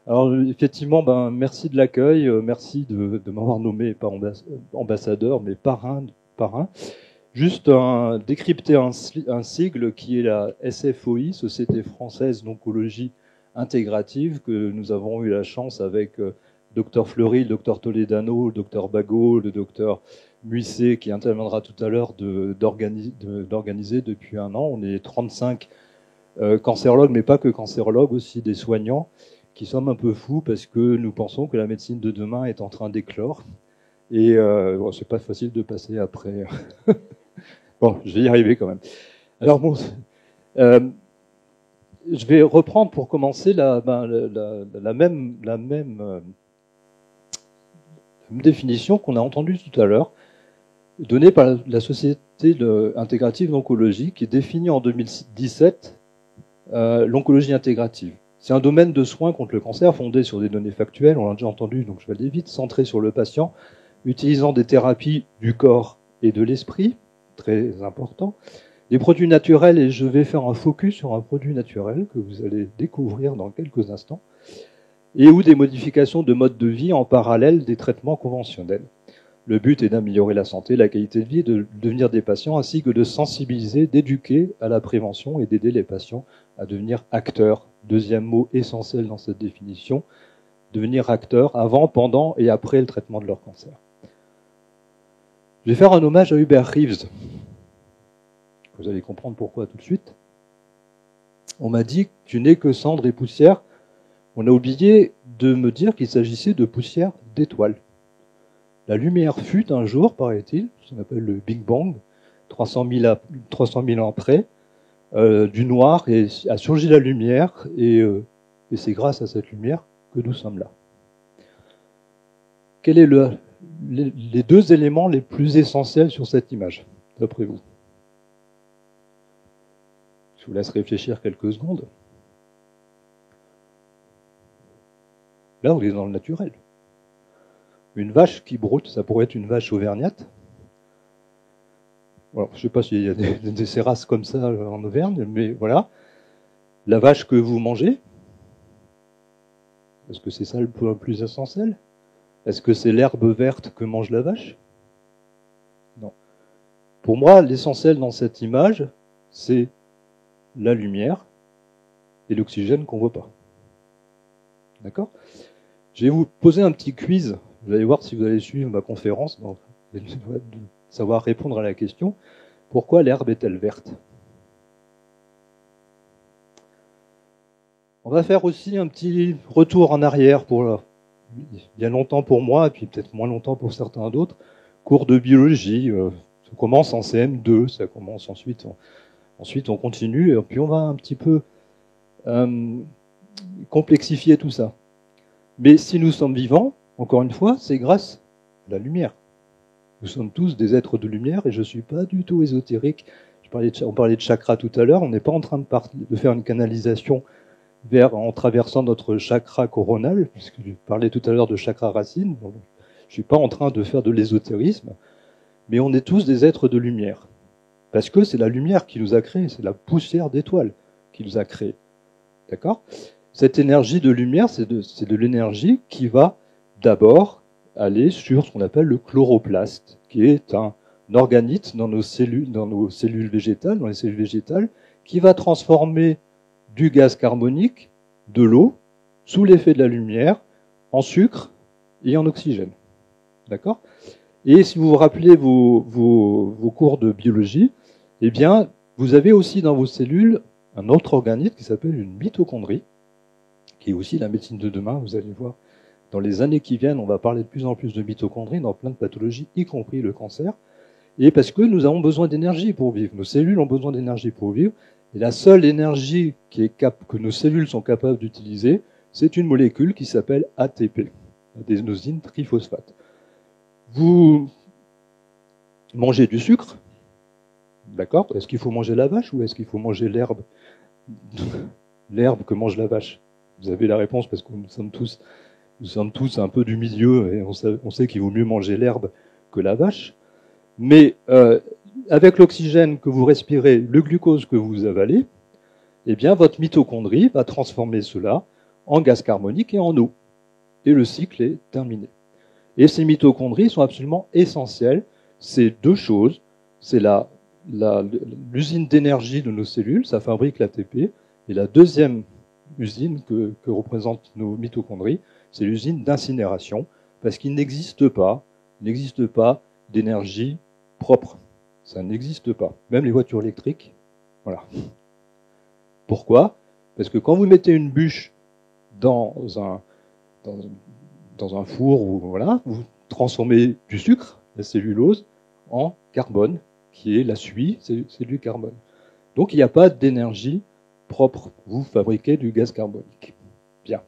Alors effectivement, merci de l'accueil, merci de m'avoir nommé pas ambassadeur, mais parrain. Juste décrypter un sigle qui est la SFOI, Société Française d'Oncologie Intégrative, que nous avons eu la chance avec Dr Fleury, le Dr Toledano, le Dr Bagot, le Dr Muisset, qui interviendra tout à l'heure, d'organiser depuis un an. On est 35 cancérologues, mais pas que cancérologues, aussi des soignants, qui sommes un peu fous parce que nous pensons que la médecine de demain est en train d'éclore. Et c'est pas facile de passer après. Bon, je vais y arriver quand même. Alors bon, je vais reprendre pour commencer la même définition qu'on a entendue tout à l'heure, donnée par la Société intégrative d'oncologie, qui définit en 2017 l'oncologie intégrative. C'est un domaine de soins contre le cancer fondé sur des données factuelles, on l'a déjà entendu, donc je vais aller vite, centré sur le patient, utilisant des thérapies du corps et de l'esprit, très important, des produits naturels, et je vais faire un focus sur un produit naturel que vous allez découvrir dans quelques instants, et ou des modifications de mode de vie en parallèle des traitements conventionnels. Le but est d'améliorer la santé, la qualité de vie et de devenir des patients, ainsi que de sensibiliser, d'éduquer à la prévention et d'aider les patients à devenir acteurs. Deuxième mot essentiel dans cette définition, devenir acteurs avant, pendant et après le traitement de leur cancer. Je vais faire un hommage à Hubert Reeves. Vous allez comprendre pourquoi tout de suite. On m'a dit que tu n'es que cendre et poussière. On a oublié de me dire qu'il s'agissait de poussière d'étoiles. La lumière fut un jour, paraît-il, ça s'appelle le Big Bang, 300 000 ans après, du noir, et a surgi la lumière, et c'est grâce à cette lumière que nous sommes là. Quels sont les deux éléments les plus essentiels sur cette image, d'après vous? Je vous laisse réfléchir quelques secondes. Là, on est dans le naturel. Une vache qui broute, ça pourrait être une vache auvergnate. Alors, je ne sais pas s'il y a des races comme ça en Auvergne, mais voilà. La vache que vous mangez, est-ce que c'est ça le plus essentiel? Est-ce que c'est l'herbe verte que mange la vache? Non. Pour moi, l'essentiel dans cette image, c'est la lumière et l'oxygène qu'on ne voit pas. D'accord? Je vais vous poser un petit quiz. Vous allez voir si vous allez suivre ma conférence, de savoir répondre à la question, pourquoi l'herbe est-elle verte? On va faire aussi un petit retour en arrière pour il y a longtemps pour moi, et puis peut-être moins longtemps pour certains d'autres. Cours de biologie, ça commence en CM2, ça commence ensuite on continue, et puis on va un petit peu complexifier tout ça. Mais si nous sommes vivants, encore une fois, c'est grâce à la lumière. Nous sommes tous des êtres de lumière, et je ne suis pas du tout ésotérique. On parlait de chakra tout à l'heure, on n'est pas en train de faire une canalisation en traversant notre chakra coronal, puisque je parlais tout à l'heure de chakra racine. Je ne suis pas en train de faire de l'ésotérisme, mais on est tous des êtres de lumière. Parce que c'est la lumière qui nous a créés, c'est la poussière d'étoiles qui nous a créés. D'accord? Cette énergie de lumière, c'est de l'énergie qui va d'abord aller sur ce qu'on appelle le chloroplaste, qui est un organite dans nos cellules végétales, dans les cellules végétales, qui va transformer du gaz carbonique, de l'eau, sous l'effet de la lumière, en sucre et en oxygène. D'accord? Et si vous vous rappelez vos cours de biologie, eh bien, vous avez aussi dans vos cellules un autre organite qui s'appelle une mitochondrie, qui est aussi la médecine de demain, vous allez voir. Dans les années qui viennent, on va parler de plus en plus de mitochondries dans plein de pathologies, y compris le cancer. Et parce que nous avons besoin d'énergie pour vivre. Nos cellules ont besoin d'énergie pour vivre. Et la seule énergie que nos cellules sont capables d'utiliser, c'est une molécule qui s'appelle ATP, adénosine triphosphate. Vous mangez du sucre, d'accord? Est-ce qu'il faut manger la vache ou est-ce qu'il faut manger l'herbe? L'herbe que mange la vache. Vous avez la réponse parce que nous sommes tous un peu du milieu et on sait qu'il vaut mieux manger l'herbe que la vache. Mais avec l'oxygène que vous respirez, le glucose que vous avalez, eh bien votre mitochondrie va transformer cela en gaz carbonique et en eau. Et le cycle est terminé. Et ces mitochondries sont absolument essentielles. C'est deux choses. C'est l'usine d'énergie de nos cellules, ça fabrique l'ATP. Et la deuxième usine que représentent nos mitochondries, c'est l'usine d'incinération, parce qu'il n'existe pas d'énergie propre. Ça n'existe pas. Même les voitures électriques, voilà. Pourquoi? Parce que quand vous mettez une bûche dans un four, ou voilà, vous transformez du sucre, la cellulose, en carbone, qui est la suie, c'est du carbone. Donc il n'y a pas d'énergie propre. Vous fabriquez du gaz carbonique. Bien.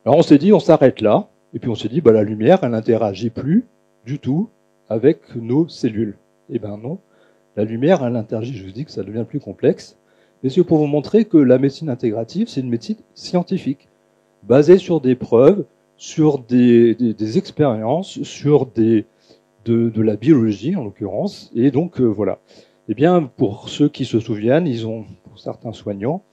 Alors on s'est dit, on s'arrête là, et puis on s'est dit, bah, la lumière, elle n'interagit plus du tout avec nos cellules. Eh bien non, la lumière, elle interagit, je vous dis que ça devient plus complexe, mais c'est pour vous montrer que la médecine intégrative, c'est une médecine scientifique, basée sur des preuves, sur des expériences, sur de la biologie en l'occurrence, et donc voilà. Eh bien, pour ceux qui se souviennent, pour certains soignants,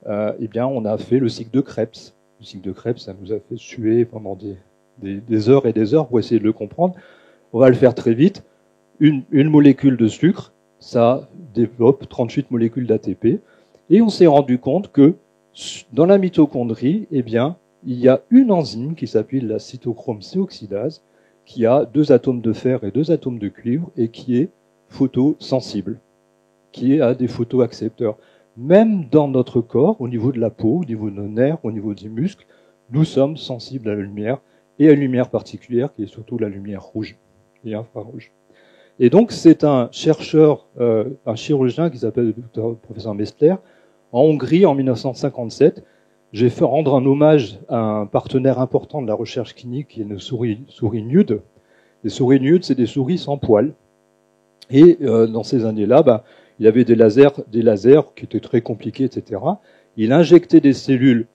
eh bien, on a fait le cycle de Krebs. Le cycle de Krebs, ça nous a fait suer pendant des heures et des heures pour essayer de le comprendre. On va le faire très vite. Une molécule de sucre, ça développe 38 molécules d'ATP. Et on s'est rendu compte que dans la mitochondrie, eh bien, il y a une enzyme qui s'appelle la cytochrome C-oxydase, qui a 2 atomes de fer et 2 atomes de cuivre et qui est photosensible, qui a des photoaccepteurs. Même dans notre corps, au niveau de la peau, au niveau de nos nerfs, au niveau des muscles, nous sommes sensibles à la lumière, et à une lumière particulière qui est surtout la lumière rouge et infrarouge. Et donc c'est un chercheur, un chirurgien qui s'appelle le professeur Mestler, en Hongrie en 1957. J'ai fait rendre un hommage à un partenaire important de la recherche clinique qui est une souris nude. Les souris nudes, c'est des souris sans poils. Et dans ces années-là, ben, il y avait des lasers qui étaient très compliqués, etc. Il injectait des cellules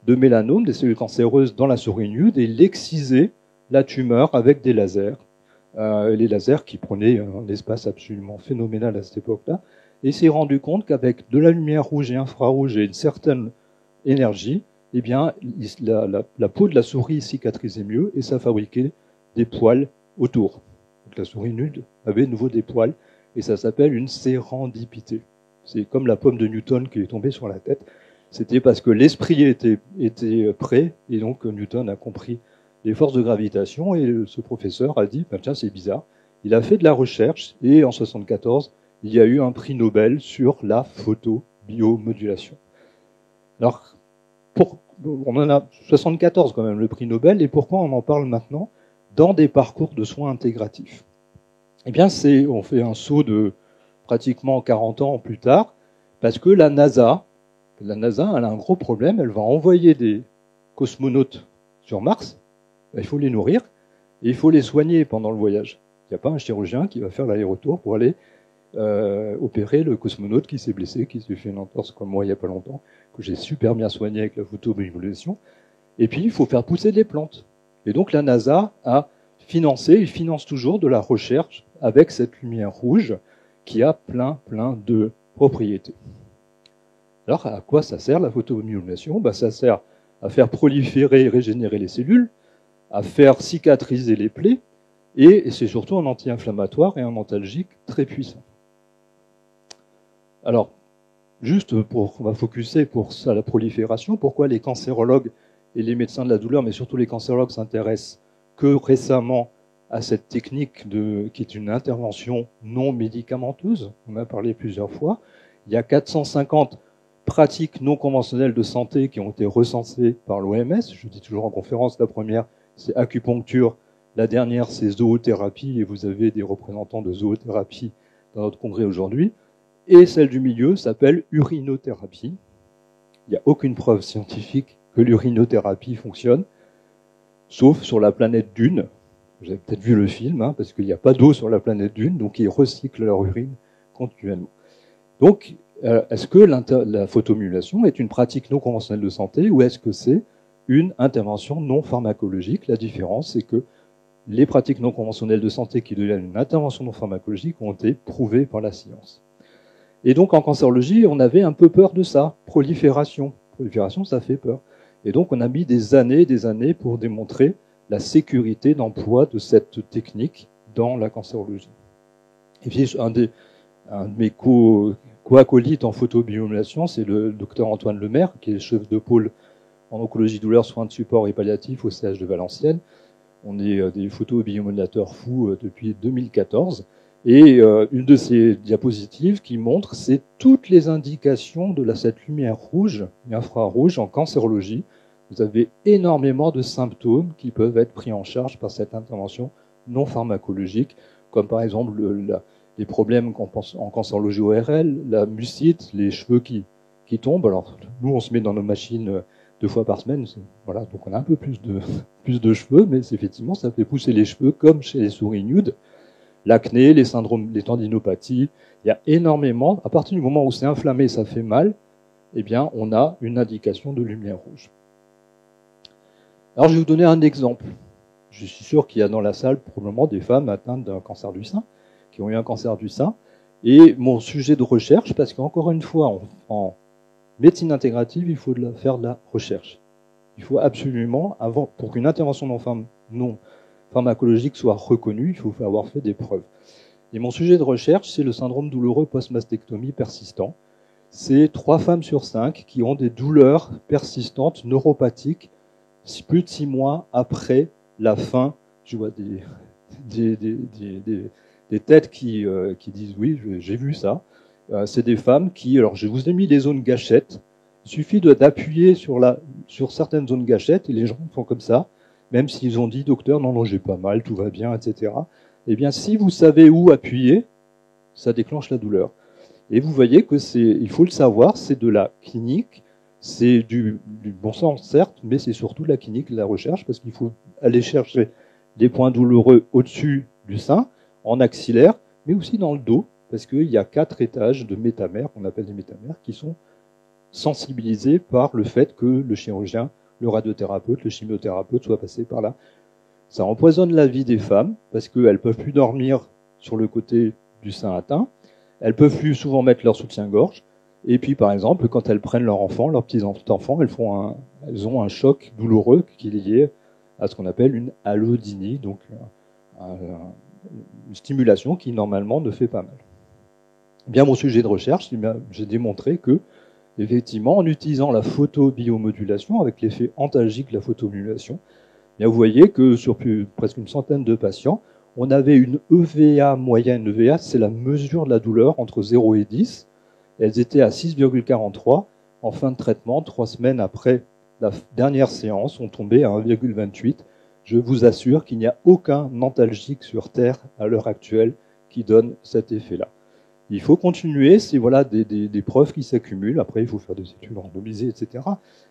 de mélanome, des cellules cancéreuses dans la souris nude et il excisait la tumeur avec des lasers. Les lasers qui prenaient un espace absolument phénoménal à cette époque-là. Et il s'est rendu compte qu'avec de la lumière rouge et infrarouge et une certaine énergie, eh bien, la peau de la souris cicatrisait mieux et ça fabriquait des poils autour. Donc la souris nude avait de nouveau des poils et ça s'appelle une sérendipité. C'est comme la pomme de Newton qui est tombée sur la tête. C'était parce que l'esprit était prêt et donc Newton a compris les forces de gravitation et ce professeur a dit ben tiens c'est bizarre. Il a fait de la recherche et en 1974 il y a eu un prix Nobel sur la photobiomodulation. Alors on en a 74 quand même le prix Nobel et pourquoi on en parle maintenant dans des parcours de soins intégratifs? Eh bien on fait un saut de pratiquement 40 ans plus tard parce que la NASA elle a un gros problème, elle va envoyer des cosmonautes sur Mars. Il faut les nourrir et il faut les soigner pendant le voyage. Il n'y a pas un chirurgien qui va faire l'aller-retour pour aller opérer le cosmonaute qui s'est blessé, qui s'est fait une entorse comme moi il n'y a pas longtemps, que j'ai super bien soigné avec la photobiomodulation. Et puis il faut faire pousser des plantes. Et donc la NASA a financé, il finance toujours de la recherche avec cette lumière rouge qui a plein de propriétés. Alors à quoi ça sert la photobiomodulation? Ben, ça sert à faire proliférer et régénérer les cellules, à faire cicatriser les plaies, et c'est surtout un anti-inflammatoire et un antalgique très puissant. Alors, on va focuser pour ça la prolifération, pourquoi les cancérologues et les médecins de la douleur, mais surtout les cancérologues s'intéressent que récemment à cette technique qui est une intervention non médicamenteuse, on a parlé plusieurs fois. Il y a 450 pratiques non conventionnelles de santé qui ont été recensées par l'OMS, je dis toujours en conférence, la première c'est acupuncture, la dernière c'est zoothérapie, et vous avez des représentants de zoothérapie dans notre congrès aujourd'hui, et celle du milieu s'appelle urinothérapie. Il n'y a aucune preuve scientifique que l'urinothérapie fonctionne, sauf sur la planète Dune. Vous avez peut-être vu le film, parce qu'il n'y a pas d'eau sur la planète Dune, donc ils recyclent leur urine continuellement. Donc, est-ce que la photomodulation est une pratique non conventionnelle de santé ou est-ce que c'est une intervention non pharmacologique? La différence, c'est que les pratiques non conventionnelles de santé qui deviennent une intervention non pharmacologique ont été prouvées par la science. Et donc, en cancérologie, on avait un peu peur de ça. Prolifération. Prolifération, ça fait peur. Et donc on a mis des années pour démontrer la sécurité d'emploi de cette technique dans la cancérologie. Et puis un de mes co-acolytes en photobiomodulation, c'est le docteur Antoine Lemaire, qui est chef de pôle en oncologie douleur, soins de support et palliatifs au CH de Valenciennes. On est des photobiomodulateurs fous depuis 2014. Et une de ces diapositives qui montre, c'est toutes les indications de cette lumière rouge et infrarouge en cancérologie. Vous avez énormément de symptômes qui peuvent être pris en charge par cette intervention non pharmacologique, comme par exemple les problèmes qu'on pense en cancérologie ORL, la mucite, les cheveux qui tombent. Alors nous, on se met dans nos machines 2 fois par semaine, voilà, donc on a un peu plus de cheveux, mais effectivement, ça fait pousser les cheveux comme chez les souris nudes. L'acné, les syndromes, les tendinopathies, il y a énormément. À partir du moment où c'est inflammé, ça fait mal, eh bien, on a une indication de lumière rouge. Alors, je vais vous donner un exemple. Je suis sûr qu'il y a dans la salle probablement des femmes atteintes d'un cancer du sein, qui ont eu un cancer du sein. Et mon sujet de recherche, parce qu'encore une fois, en médecine intégrative, il faut faire de la recherche. Il faut absolument, pour qu'une intervention non pharmacologique soit reconnue, il faut avoir fait des preuves. Et mon sujet de recherche, c'est le syndrome douloureux post-mastectomie persistant. C'est 3 femmes sur 5 qui ont des douleurs persistantes neuropathiques plus de 6 mois après la fin. Je vois des têtes qui disent oui, j'ai vu ça. C'est des femmes qui, alors je vous ai mis des zones gâchettes. Il suffit d'appuyer sur certaines zones gâchettes et les gens font comme ça, même s'ils ont dit docteur, non, j'ai pas mal, tout va bien, etc. Eh bien, si vous savez où appuyer, ça déclenche la douleur. Et vous voyez que il faut le savoir, c'est de la clinique, c'est du bon sens certes, mais c'est surtout de la clinique, de la recherche, parce qu'il faut aller chercher des points douloureux au-dessus du sein, en axillaire, mais aussi dans le dos, parce qu'il y a 4 étages de métamères, qu'on appelle des métamères, qui sont sensibilisés par le fait que le chirurgien, le radiothérapeute, le chimiothérapeute soit passé par là. Ça empoisonne la vie des femmes, parce qu'elles ne peuvent plus dormir sur le côté du sein atteint, elles peuvent plus souvent mettre leur soutien-gorge, et puis par exemple, quand elles prennent leur enfant, leurs petits-enfants, elles ont un choc douloureux qui est lié à ce qu'on appelle une allodynie, donc une stimulation qui normalement ne fait pas mal. Bien, mon sujet de recherche, j'ai démontré que, effectivement, en utilisant la photobiomodulation, avec l'effet antalgique de la photobiomodulation, vous voyez que sur presque une centaine de patients, on avait une EVA moyenne. EVA, c'est la mesure de la douleur entre 0 et 10. Elles étaient à 6,43. En fin de traitement, 3 semaines après la dernière séance, on tombait à 1,28. Je vous assure qu'il n'y a aucun antalgique sur Terre à l'heure actuelle qui donne cet effet-là. Il faut continuer, c'est voilà des preuves qui s'accumulent. Après, il faut faire des études randomisées, etc.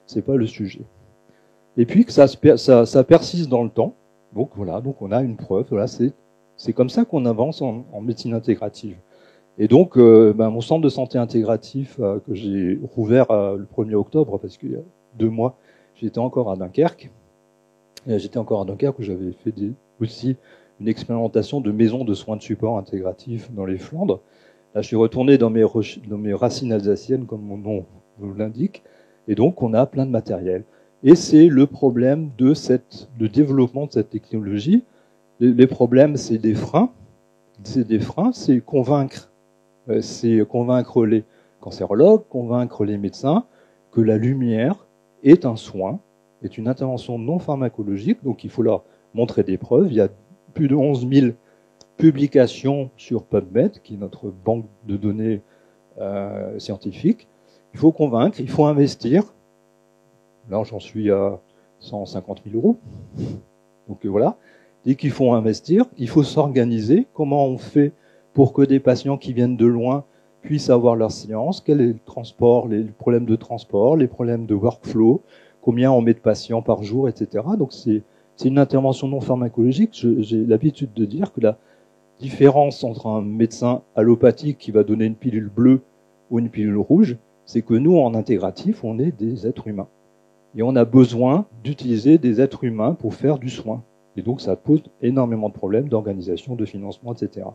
C'est pas le sujet. Et puis que ça persiste dans le temps. Donc voilà, donc on a une preuve. Voilà, c'est comme ça qu'on avance en médecine intégrative. Et donc, mon centre de santé intégratif que j'ai rouvert le 1er octobre, parce qu'il y a 2 mois, j'étais encore à Dunkerque. Où j'avais fait aussi une expérimentation de maison de soins de support intégratifs dans les Flandres. Là, je suis retourné dans mes racines alsaciennes, comme mon nom vous l'indique, et donc on a plein de matériel. Et c'est le problème de le développement de cette technologie. Les problèmes, c'est des freins. C'est convaincre les cancérologues, convaincre les médecins que la lumière est un soin, est une intervention non pharmacologique, donc il faut leur montrer des preuves. Il y a plus de 11 000 publications sur PubMed, qui est notre banque de données scientifiques. Il faut convaincre, il faut investir. Là, j'en suis à 150 000 euros. Donc voilà. Dès qu'il faut investir, il faut s'organiser. Comment on fait pour que des patients qui viennent de loin puissent avoir leur séance? Quel est le transport, les problèmes de transport, les problèmes de workflow, combien on met de patients par jour, etc. Donc c'est une intervention non pharmacologique. J'ai l'habitude de dire que la différence entre un médecin allopathique qui va donner une pilule bleue ou une pilule rouge, c'est que nous, en intégratif, on est des êtres humains. Et on a besoin d'utiliser des êtres humains pour faire du soin. Et donc ça pose énormément de problèmes d'organisation, de financement, etc.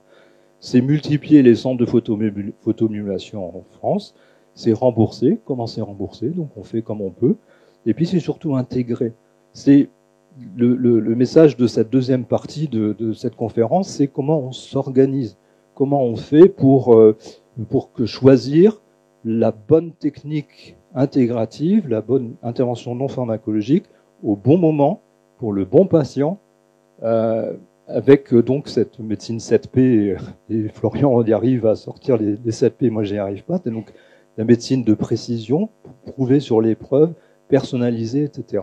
C'est multiplier les centres de photomodulation en France, c'est remboursé. Comment c'est remboursé? Donc on fait comme on peut. Et puis c'est surtout intégrer. C'est le message de cette deuxième partie de cette conférence, c'est comment on s'organise, comment on fait pour que choisir la bonne technique intégrative, la bonne intervention non pharmacologique au bon moment, pour le bon patient, avec donc cette médecine 7P, et Florian y arrive à sortir les 7P, moi j'y arrive pas, donc la médecine de précision, prouvée sur l'épreuve, personnalisée, etc.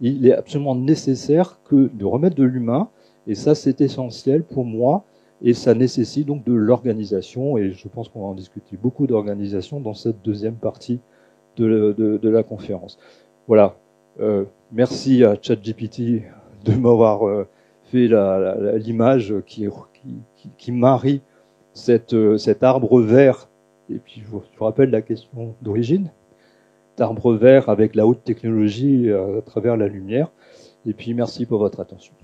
Il est absolument nécessaire de remettre de l'humain, et ça c'est essentiel pour moi, et ça nécessite donc de l'organisation, et je pense qu'on va en discuter beaucoup d'organisation dans cette deuxième partie de la conférence. Voilà. Merci à ChatGPT de m'avoir fait l'image qui marie cet arbre vert. Et puis je vous rappelle la question d'origine. Cet arbre vert avec la haute technologie à travers la lumière. Et puis merci pour votre attention.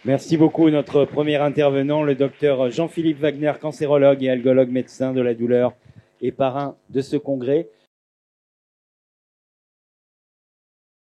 Merci beaucoup. Notre premier intervenant, le docteur Jean-Philippe Wagner, cancérologue et algologue médecin de la douleur et parrain de ce congrès.